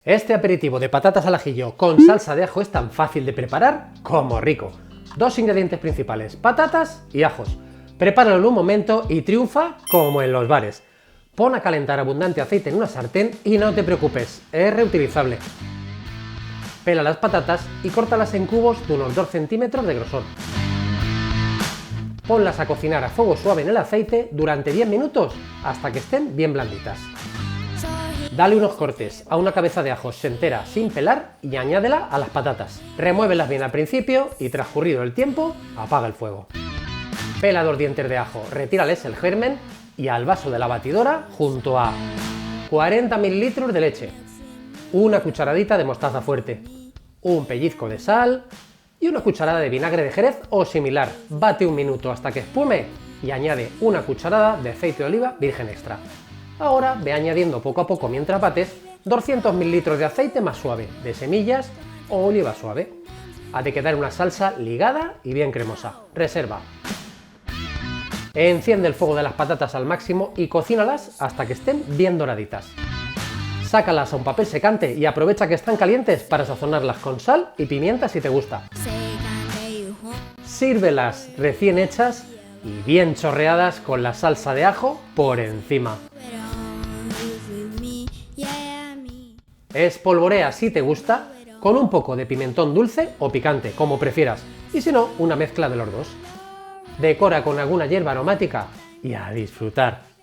Este aperitivo de patatas al ajillo con salsa de ajo es tan fácil de preparar como rico. Dos ingredientes principales, patatas y ajos. Prepáralo en un momento y triunfa como en los bares. Pon a calentar abundante aceite en una sartén y no te preocupes, es reutilizable. Pela las patatas y córtalas en cubos de unos 2 centímetros de grosor. Ponlas a cocinar a fuego suave en el aceite durante 10 minutos hasta que estén bien blanditas. Dale unos cortes a una cabeza de ajos entera sin pelar y añádela a las patatas. Remuévelas bien al principio y transcurrido el tiempo, apaga el fuego. Pela 2 dientes de ajo, retírales el germen y al vaso de la batidora junto a 40 ml de leche, una cucharadita de mostaza fuerte, un pellizco de sal y una cucharada de vinagre de Jerez o similar. Bate un minuto hasta que espume y añade una cucharada de aceite de oliva virgen extra. Ahora ve añadiendo poco a poco mientras bates 200 ml de aceite más suave, de semillas o oliva suave. Ha de quedar una salsa ligada y bien cremosa. Reserva. Enciende el fuego de las patatas al máximo y cocínalas hasta que estén bien doraditas. Sácalas a un papel secante y aprovecha que están calientes para sazonarlas con sal y pimienta si te gusta. Sírvelas recién hechas y bien chorreadas con la salsa de ajo por encima. Espolvorea si te gusta con un poco de pimentón dulce o picante, como prefieras, y si no, una mezcla de los dos. Decora con alguna hierba aromática y a disfrutar.